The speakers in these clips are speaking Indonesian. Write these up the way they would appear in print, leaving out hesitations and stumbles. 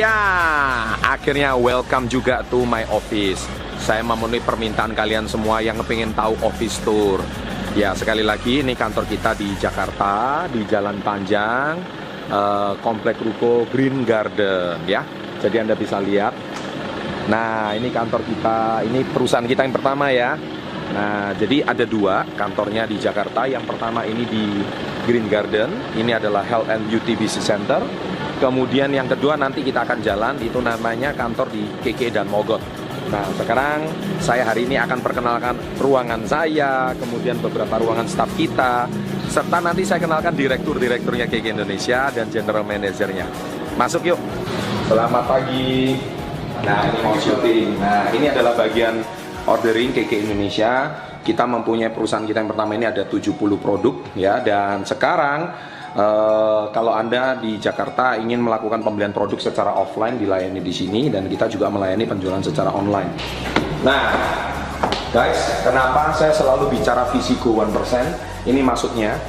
Ya, akhirnya welcome juga to my office. Saya memenuhi permintaan kalian semua yang pengen tahu office tour. Ya, sekali lagi ini kantor kita di Jakarta, di Jalan Panjang, Komplek Ruko Green Garden ya. Jadi Anda bisa lihat. Nah, ini kantor kita, ini perusahaan kita yang pertama ya. Nah, jadi ada dua kantornya di Jakarta. Yang pertama ini di Green Garden. Ini adalah Health and Beauty Business Center. Kemudian yang kedua nanti kita akan jalan, itu namanya kantor di KK dan Mogot. Nah, sekarang saya hari ini akan perkenalkan ruangan saya, kemudian beberapa ruangan staf kita, serta nanti saya kenalkan direkturnya KK Indonesia dan general manajernya. Masuk yuk. Selamat pagi. Nah, ini mau syuting. Nah, ini adalah bagian ordering KK Indonesia. Kita mempunyai perusahaan kita yang pertama ini ada 70 produk ya, dan sekarang kalau Anda di Jakarta ingin melakukan pembelian produk secara offline, dilayani di sini, dan kita juga melayani penjualan secara online. Nah, guys, kenapa saya selalu bicara visi Go 1%? Ini maksudnya,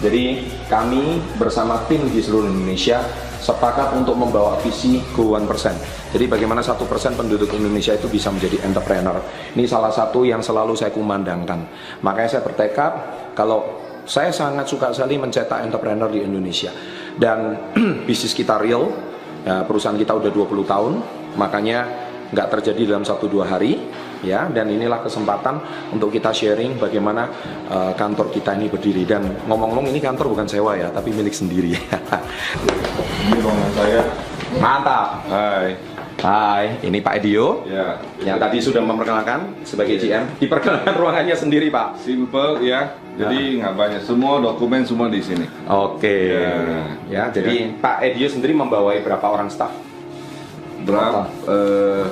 jadi kami bersama tim di seluruh Indonesia sepakat untuk membawa visi Go 1%. Jadi bagaimana 1% penduduk Indonesia itu bisa menjadi entrepreneur. Ini salah satu yang selalu saya kumandangkan. Makanya saya bertekad kalau saya sangat suka sekali mencetak entrepreneur di Indonesia. Dan bisnis kita real, ya, perusahaan kita udah 20 tahun, makanya nggak terjadi dalam 1-2 hari. Ya, dan inilah kesempatan untuk kita sharing bagaimana kantor kita ini berdiri. Dan ngomong-ngomong ini kantor bukan sewa ya, tapi milik sendiri. Ini ruangan saya. Mantap. Hai. Hai, ini Pak Edio Ya. yang tadi sudah memperkenalkan sebagai GM. Diperkenalkan ruangannya sendiri, Pak. Simple ya. Jadi nggak banyak. Semua dokumen semua di sini. Oke. Ya, jadi Pak Edio sendiri membawai berapa orang staff? Berapa?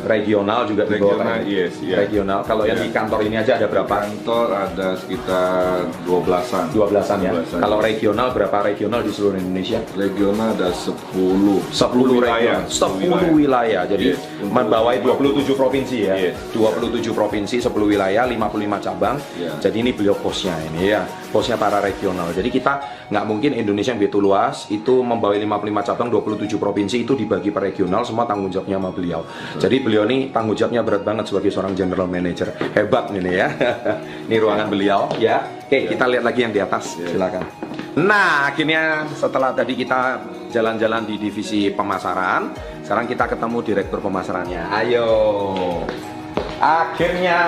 Regional juga dibawa, Regional, Pak? yes, ya. Regional. Kalau yang di kantor ini aja ada berapa? Kantor ada sekitar 12-an. 12-an ya. 12-an. Kalau regional berapa regional di seluruh Indonesia? Regional ada 10. 10 regional. 10 wilayah. Jadi Yes, membawai 27 provinsi ya. Yes. 27 provinsi, 10 wilayah, 55 cabang. Yeah. Jadi ini beliau bosnya ini ya. Bosnya para regional. Jadi kita nggak mungkin Indonesia yang begitu luas itu membawai 55 cabang, 27 provinsi itu dibagi per regional, semua tanggung jawabnya sama beliau. Jadi beliau ini tanggung jawabnya berat banget sebagai seorang general manager. Hebat ini ya. Ini ruangan beliau ya. Oke, kita lihat lagi yang di atas. Silakan. Nah, akhirnya setelah tadi kita jalan-jalan di divisi pemasaran, sekarang kita ketemu direktur pemasarannya. Ayo. Akhirnya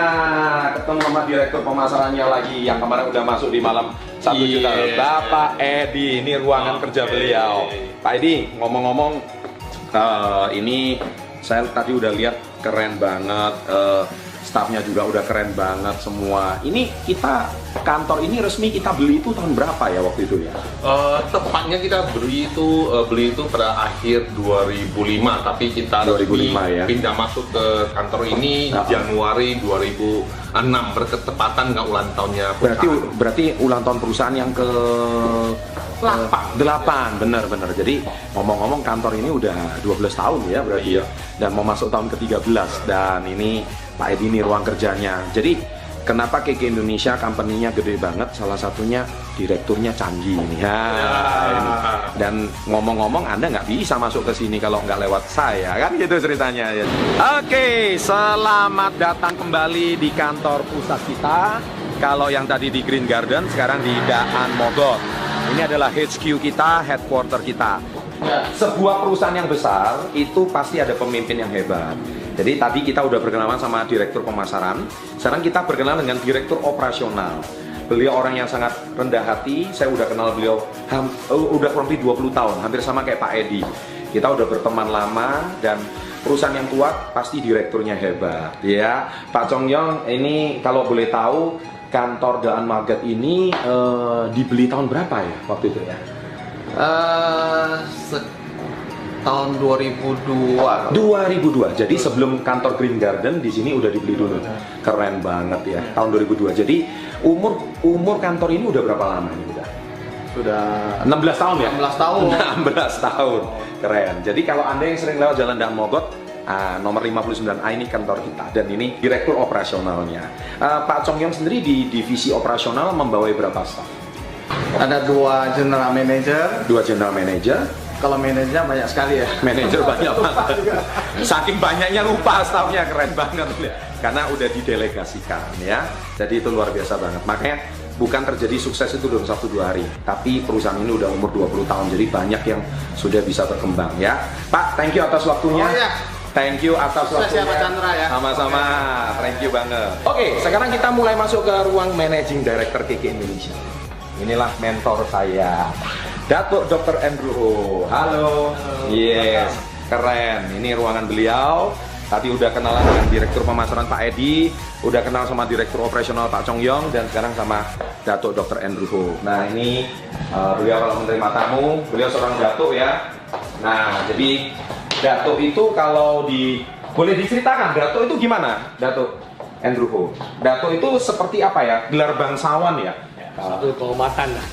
ketemu sama direktur pemasarannya lagi yang kemarin udah masuk di malam 1 juta. Bapak Edi, ini ruangan kerja beliau. Pak Edi, ngomong-ngomong, ini saya tadi udah lihat keren banget, stafnya juga udah keren banget semua. Ini kita kantor ini resmi kita beli itu tahun berapa ya waktu itu ya? Tepatnya kita beli itu pada akhir 2005, tapi kita 2005 ya. pindah masuk ke kantor ini Januari 2006, berketepatan nggak ulang tahunnya perusahaan. Berarti ulang tahun perusahaan yang ke 8, bener. Jadi ngomong-ngomong kantor ini udah 12 tahun ya berarti ya. Dan mau masuk tahun ke-13, dan ini Pak Edi ini ruang kerjanya. Jadi kenapa KK Indonesia company-nya gede banget? Salah satunya direkturnya canggih ini. Ya, ini. Dan ngomong-ngomong Anda nggak bisa masuk ke sini kalau nggak lewat saya, kan gitu ceritanya. Oke, selamat datang kembali di kantor pusat kita. Kalau yang tadi di Green Garden, sekarang di Daan Mogot. Ini adalah HQ kita, headquarter kita. Sebuah perusahaan yang besar itu pasti ada pemimpin yang hebat. Jadi tadi kita udah berkenalan sama direktur pemasaran. Sekarang kita berkenalan dengan direktur operasional. Beliau orang yang sangat rendah hati. Saya udah kenal beliau udah kurang lebih 20 tahun, hampir sama kayak Pak Edi. Kita udah berteman lama, dan perusahaan yang kuat pasti direkturnya hebat ya. Pak Chong Yong ini kalau boleh tahu, kantor Daan Mogot ini dibeli tahun berapa ya waktu itu ya? Tahun 2002. 2002. Jadi sebelum kantor Green Garden di sini udah dibeli dulu. Keren banget ya. Tahun 2002. Jadi umur kantor ini udah berapa lama ini udah? Sudah 16 tahun ya? 16 tahun. 16 tahun. Keren. Jadi kalau Anda yang sering lewat Jalan Daan Mogot, nomor 59A ini kantor kita, dan ini direktur operasionalnya. Pak Chong Yong sendiri di divisi operasional membawai berapa staff? Ada 2 general manager. 2 general manager. Kalau manajernya banyak sekali ya. Manajer banyak banget. Saking banyaknya lupa stafnya, keren banget. Karena udah didelegasikan ya. Jadi itu luar biasa banget. Makanya bukan terjadi sukses itu dalam 1-2 hari. Tapi perusahaan ini udah umur 20 tahun. Jadi banyak yang sudah bisa berkembang ya. Pak, thank you atas waktunya. Oh, iya. Thank you atas waktunya. Pak Chandra ya. Sama-sama. Thank you banget. Oke, sekarang kita mulai masuk ke ruang Managing Director KK Indonesia. Inilah mentor saya, Datuk Dr. Andrew Ho. Halo. Yes, keren. Ini ruangan beliau. Tadi udah kenalan dengan Direktur Pemasaran Pak Edi, udah kenal sama Direktur Operasional Pak Chong Yong, dan sekarang sama Datuk Dr. Andrew Ho. Nah ini beliau kalau menerima tamu, beliau seorang Datuk ya. Nah jadi Datuk itu kalau boleh diceritakan Datuk itu gimana, Datuk Andrew Ho? Datuk itu seperti apa ya? Gelar bangsawan ya? Satu kehormatan lah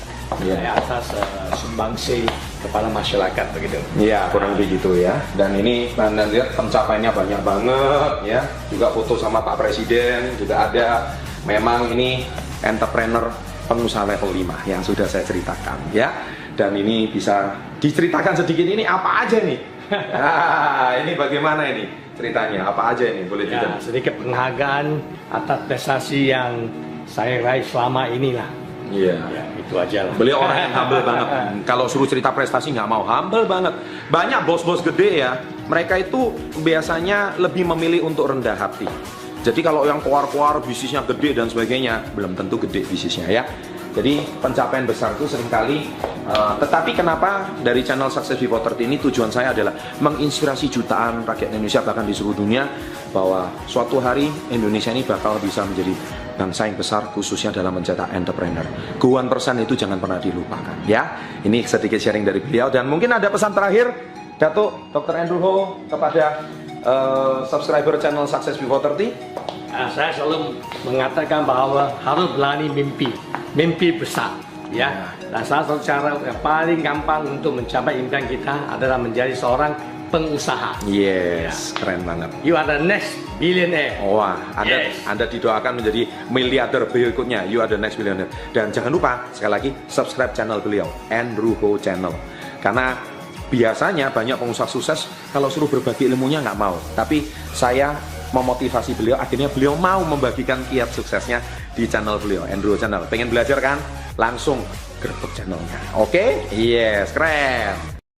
atas sumbangsi kepada masyarakat begitu. Iya, kurang lebih gitu ya. Dan ini Anda lihat pencapaiannya banyak banget ya. Juga foto sama Pak Presiden juga ada. Memang ini entrepreneur pengusaha level 5 yang sudah saya ceritakan ya. Dan ini bisa diceritakan sedikit, ini apa aja nih? Nah, ini bagaimana ini ceritanya? Apa aja ini? Boleh Ya, cerita? sedikit penghargaan atas prestasi yang saya raih selama inilah. Iya. Ya, itu aja lah. Beliau orang yang humble banget. Kalau suruh cerita prestasi nggak mau, humble banget. Banyak bos-bos gede ya, mereka itu biasanya lebih memilih untuk rendah hati. Jadi kalau yang keluar-keluar bisnisnya gede dan sebagainya, belum tentu gede bisnisnya ya. Jadi pencapaian besar itu seringkali, tetapi kenapa dari channel Success Before 30 ini tujuan saya adalah menginspirasi jutaan rakyat Indonesia bahkan di seluruh dunia bahwa suatu hari Indonesia ini bakal bisa menjadi bangsa yang besar khususnya dalam mencetak entrepreneur. Go 1% itu jangan pernah dilupakan ya. Ini sedikit sharing dari beliau dan mungkin ada pesan terakhir Datuk Dr. Andrew Ho kepada subscriber channel Success Before 30. Saya selalu mengatakan bahwa harus berani mimpi besar ya. Dan salah satu cara yang paling gampang untuk mencapai impian kita adalah menjadi seorang pengusaha. Yes, keren banget. You are the next billionaire. Wah, Yes. Anda didoakan menjadi miliarder berikutnya. You are the next billionaire. Dan jangan lupa, sekali lagi, subscribe channel beliau, Andrew Ho Channel. Karena biasanya banyak pengusaha sukses, kalau suruh berbagi ilmunya nggak mau. Tapi saya memotivasi beliau, akhirnya beliau mau membagikan kiat suksesnya di channel beliau, Andrew Ho Channel. Pengen belajar kan? Langsung gerbek channelnya. Oke? Yes, keren.